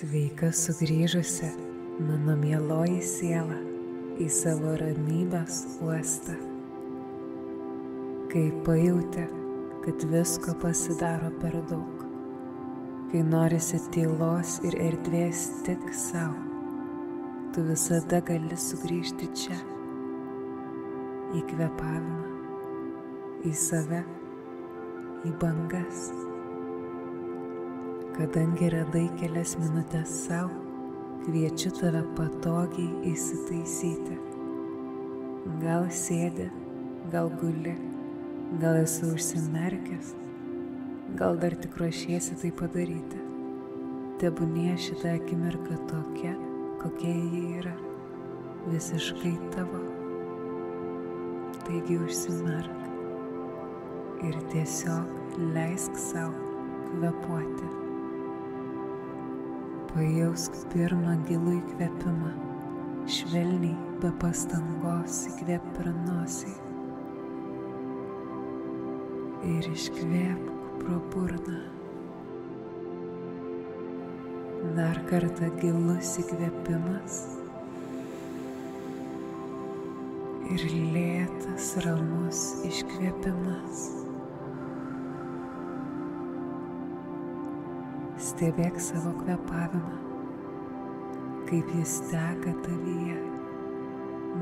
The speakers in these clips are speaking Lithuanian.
Sveika sugrįžusi, mano mieloji siela, į savo ramybės uostą. Kai pajauti, kad visko pasidaro per daug, kai norisi tylos ir erdvės tik savo, tu visada gali sugrįžti čia, į kvėpavimą, į save, į bangas. Kadangi radai kelias minutės savo, kviečiu tave patogiai įsitaisyti. Gal sėdi, gal guli, gal esi užsimerkęs, gal dar tik ruošiesi tai padaryti. Tebūnie šitą akimirką tokia, kokia ji yra, visiškai tavo. Taigi užsimerk ir tiesiog leisk savo kvėpuoti. Pajausk pirmą gilų įkvėpimą, švelniai, be pastangos įkvėp per nosį ir iškvėp pro burną. Dar kartą gilus įkvėpimas ir lėtas, ramus iškvėpimas. Stebėk savo kvėpavimą, kaip jis teka tavyje,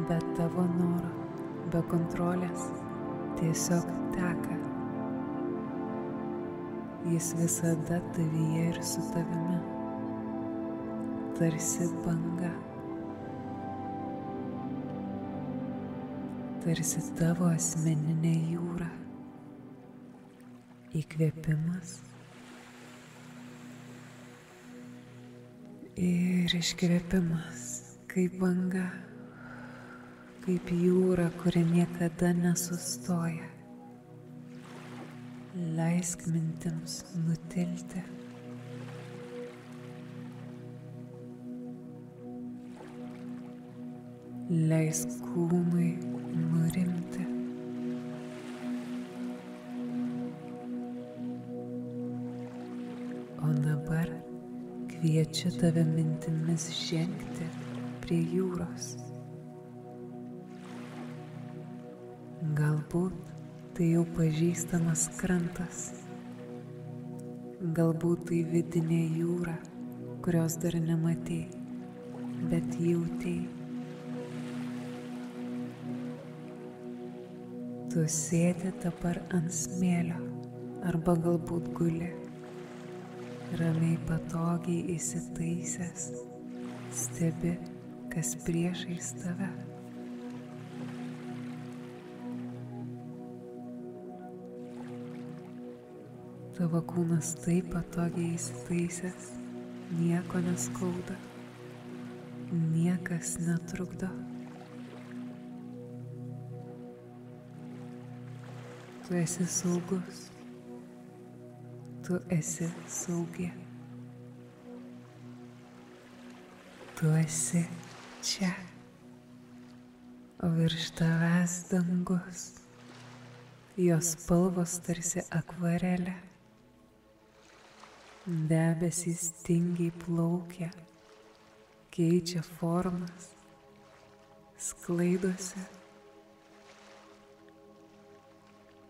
be tavo noro, be kontrolės, tiesiog teka. Jis visada tavyje ir su tavimi, tarsi banga, tarsi tavo asmeninė jūra. Įkvėpimas ir iškvėpimas, kaip banga, kaip jūra, kuri niekada nesustoja. Leisk mintims nutilti. Leisk kūnui nurimti. O dabar kviečiu tave mintimis žengti prie jūros. Galbūt tai jau pažįstamas krantas, galbūt tai vidinė jūra, kurios dar nematei, bet jautei. Tu sėdi dabar ant smėlio arba galbūt guli. Ramiai patogiai įsitaisęs, stebi, kas priešais tave. Tavo kūnas taip patogiai įsitaisęs, nieko neskauda, niekas netrukdo. Tu esi saugus. Tu esi saugi. Tu esi čia, o virš tavęs dangus, jos spalvos tarsi akvarelė. Debesys tingiai plaukia, keičia formas, sklaidosi.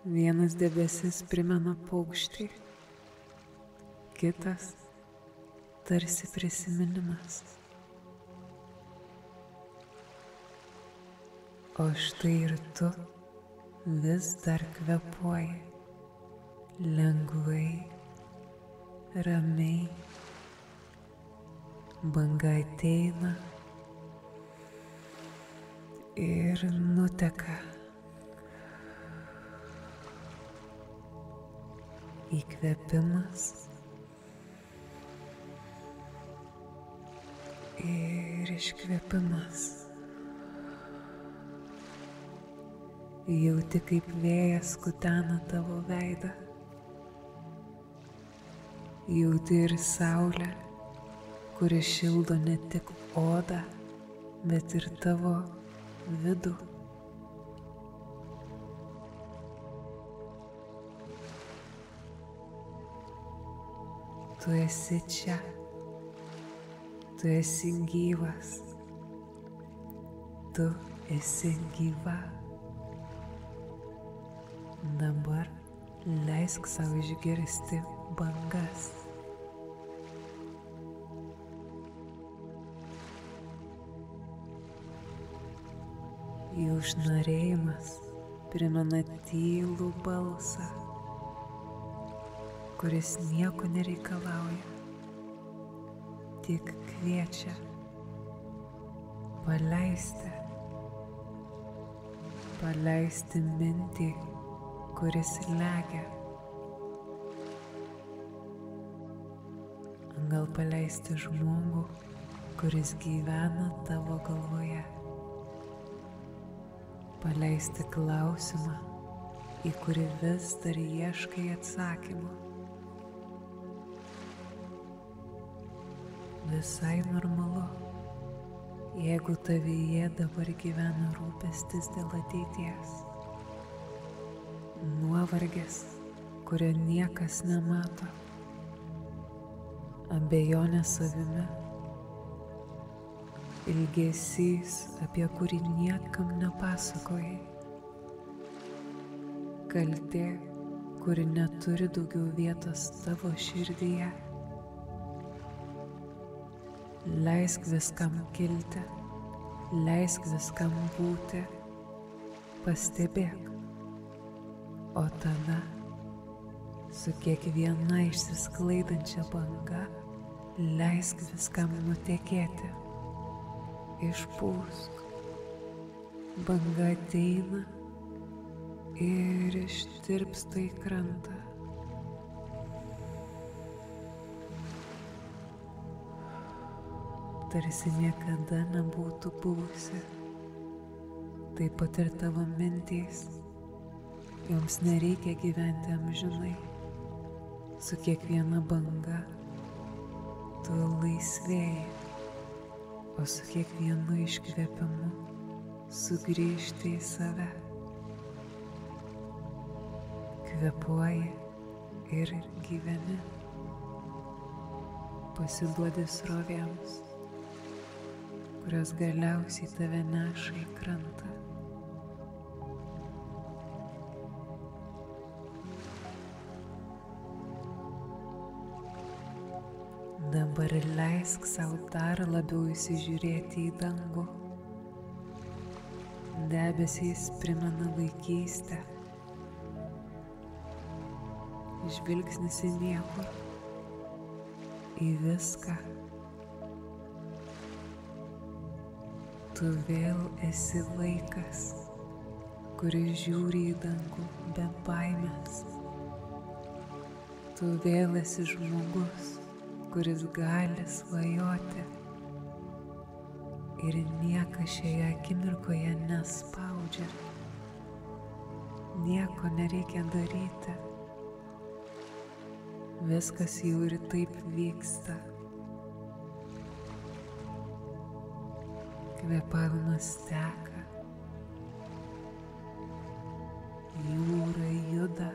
Vienas debesis primena paukštį, kitas tarsi prisiminimas. O štai ir tu vis dar kvėpuoji, lengvai, ramiai. Banga ateina ir nuteka. Įkvėpimas ir iškvėpimas. Jauti, kaip vėjas kutena tavo veidą. Jauti ir saulę, kuri šildo ne tik odą, bet ir tavo vidų. Tu esi čia, Tu esi gyvas. Tu esi gyva. Dabar leisk savo išgirsti bangas. Jų šnarėjimas primena tylų balsą, kuris nieko nereikalauja, tik kviečia paleisti mintį, kuris legia. Gal paleisti žmogų, kuris gyvena tavo galvoje. Paleisti klausimą, į kurį vis dar ieškai atsakymo. Visai normalu, jeigu tavyje dabar gyvena rūpestis dėl ateities. Nuovargis, kurio niekas nemato. Abejonė savimi. Ilgesys, apie kurį niekam nepasakojai. Kaltė, kuri neturi daugiau vietos tavo širdyje. Leisk viskam kilti, leisk viskam būti, pastebėk. O tada, su kiekviena išsisklaidančia banga, leisk viskam nutekėti. Išpūsk. Banga ateina ir ištirpsta į krantą. Tarsi niekada nebūtų buvusi. Taip pat ir tavo mintys. Joms nereikia gyventi amžinai. Su kiekviena banga tu laisvėji. O su kiekvienu iškvėpimu sugrįžti į save. Kvėpuoji ir gyveni. Pasiduodi srovėms, kurios galiausiai tave neša į krantą. Dabar leisk sau dar labiau įsižiūrėti į dangų. Debesys primena vaikystę. Žvilgsnis į niekur, į viską. Tu vėl esi vaikas, kuris žiūri į dangų be baimės. Tu vėl esi žmogus, kuris gali svajoti. Ir niekas šioje akimirkoje nespaudžia. Nieko nereikia daryti. Viskas jau ir taip vyksta. Kvėpavimas teka. Jūra juda.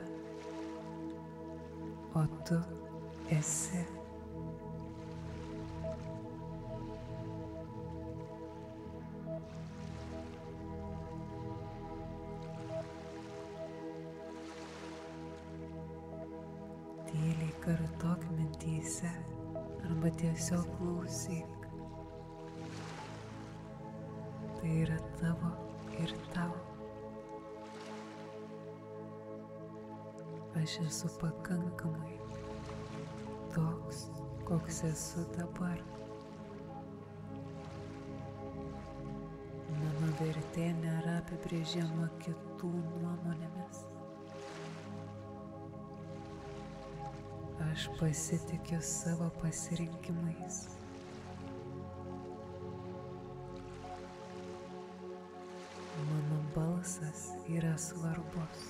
O tu esi. Tyliai kartok mintyse arba tiesiog klausyk. Tai yra tavo ir tau. Aš esu pakankamai toks, koks esu dabar. Mano vertė nėra apibrėžiama kitų nuomonėmis. Aš pasitikiu savo pasirinkimais. Mano balsas yra svarbus.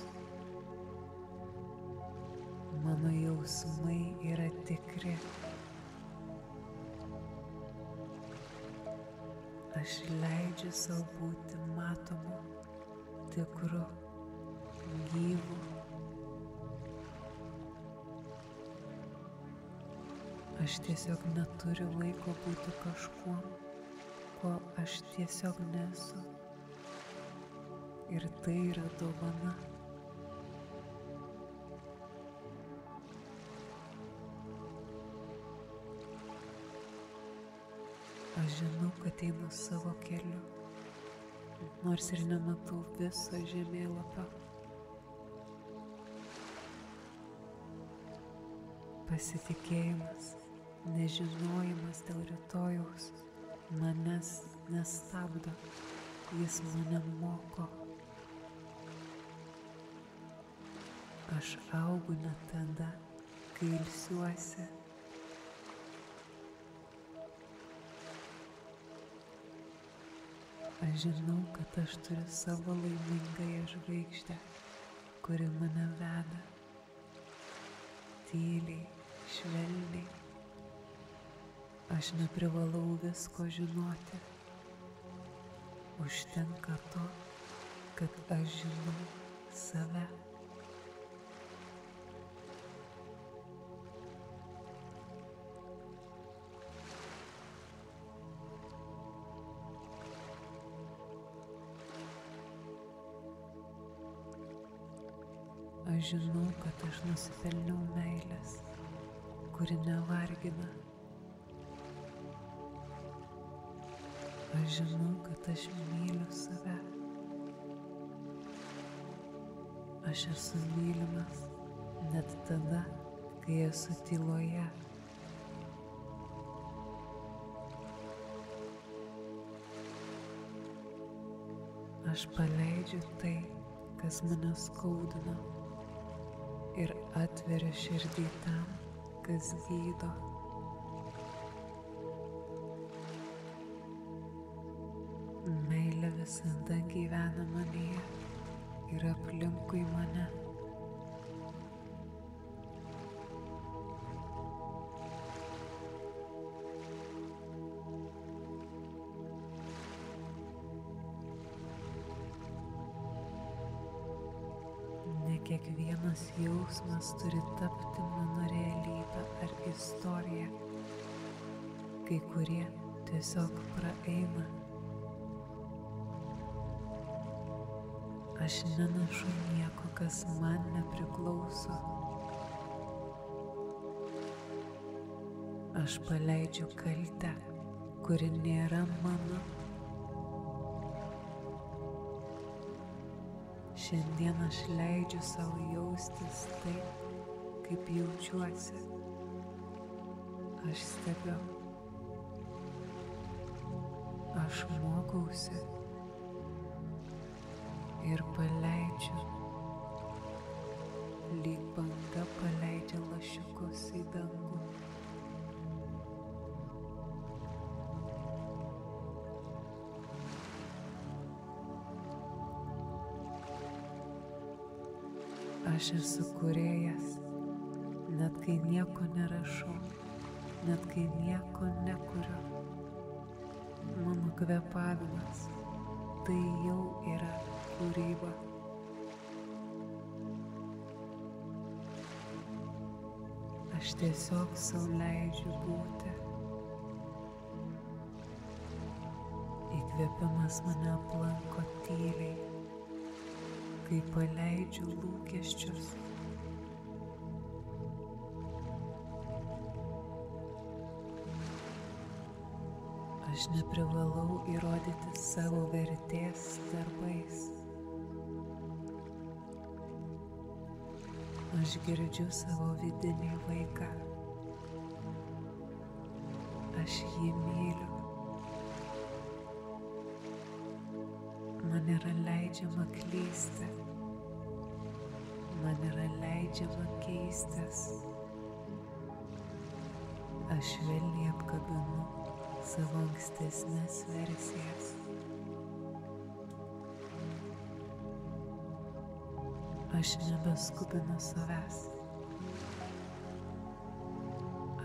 Mano jausmai yra tikri. Aš leidžiu savo būti matomu, tikru, gyvu. Aš tiesiog neturiu laiko būti kažkuo, kuo aš tiesiog nesu. Ir tai yra dovana. Aš žinau, kad einu savo keliu, nors ir nematau viso žemėlapio. Pasitikėjimas, nežinojimas dėl rytojaus manęs nestabdo, jis mane moko. Aš augu net tada, kai ilsiuosi. Aš žinau, kad aš turiu savo laimingąją žvaigždę, kuri mane veda. Tyliai, švelniai. Aš neprivalau visko žinoti. Užtenka to, kad aš žinau save. Aš žinau, kad aš nusipelniau meilės, kuri nevargina. Aš žinau, kad aš myliu save. Aš esu mylimas net tada, kai esu tyloje. Aš paleidžiu tai, kas mane skaudina, ir atveria širdį tam, kas gydo. Meilė visada gyvena manyje ir aplinkui mane. Kiekvienas jausmas turi tapti mano realybę ar istorija. Kai kurie tiesiog praeina. Aš nenešu nieko, kas man nepriklauso. Aš paleidžiu kaltę, kuri nėra mano. Šiandien aš leidžiu savo jaustis taip, kaip jaučiuosi. Aš stebiu. Aš mokausi ir paleidžiu. Lyg banga paleidžia lašiukus į dangų. Aš esu kūrėjas, net kai nieko nerašau, net kai nieko nekuriu. Mano kvėpavimas tai jau yra kūryba. Aš tiesiog sau leidžiu būti. Įkvėpimas mane aplanko tyliai, kai paleidžiu lūkesčius. Aš neprivalau įrodyti savo vertės darbais. Aš girdžiu savo vidinį vaiką. Aš jį myliu. Man yra leidžiama klysti. Man yra leidžiama keistis. Aš švelniai apkabinu savo ankstesnės versijas. Aš nebeskubinu savęs.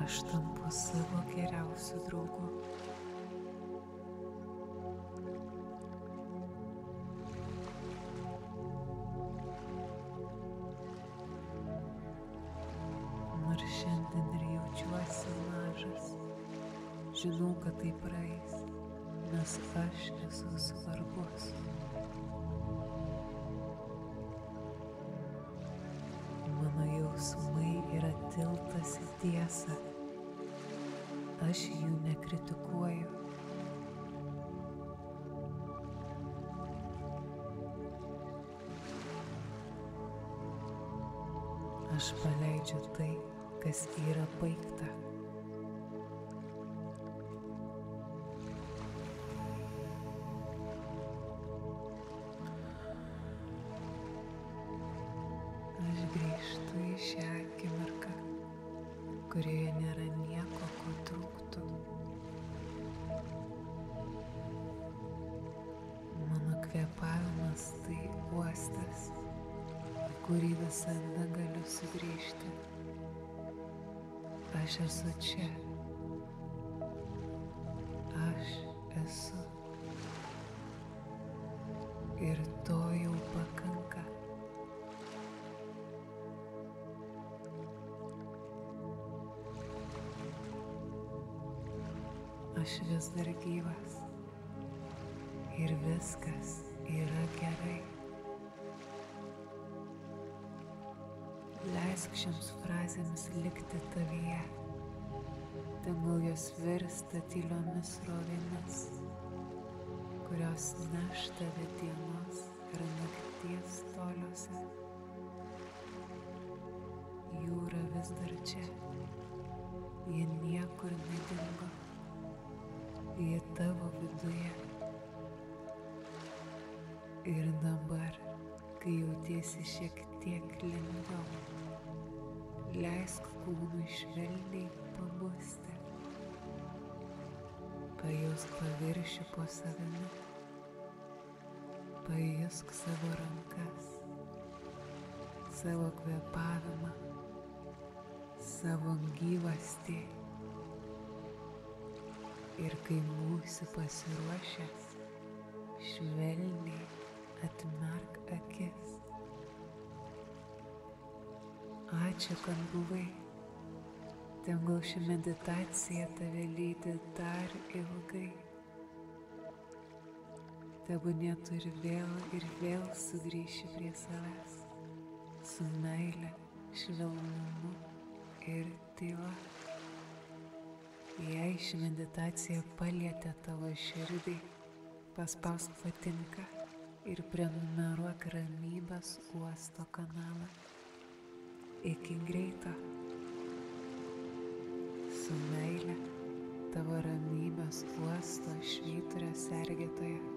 Aš tampu savo geriausiu draugu. Nors šiandien ir jaučiuosi mažas, žinau, kad tai praeis, nes aš esu svarbus. Mano jausmai yra tiltas į tiesą. Aš jų nekritikuoju. Aš paleidžiu tai, kas yra baigta. Aš grįžtu į šią akimirką, kurioje nėra nieko, ko trūktų. Mano kvėpavimas tai uostas, į kurį visada galiu sugrįžti. Aš esu čia. Aš esu. Ir to jau pakanka. Aš vis dar gyvas ir viskas yra gerai. Leisk šioms frazėms likti tavyje, tegul jos virsta tyliomis srovėmis, kurios neš tave dienos ir nakties toliuose. Jūra vis dar čia, ji niekur nedingo. Ji tavo viduje. Ir dabar, kai jautiesi šiek tiek lengviau, leisk kūnui švelniai pabusti. Pajusk paviršių po savimi. Pajusk savo rankas, savo kvėpavimą, savo gyvastį. Ir kai būsi pasiruošęs, švelniai atmerk akis. Ačiū, kad buvai. Tegul ši meditacija tave lydi dar ilgai. Tebūnie tu ir vėl sugrįši prie savęs, su meile, švelnumu ir tyla. Jei ši meditacija palietė tavo širdį, paspausk patinka ir prenumeruok Ramybės uosto kanalą. Iki greito. Su meile, tavo Ramybės uosto švyturio sergėtoja.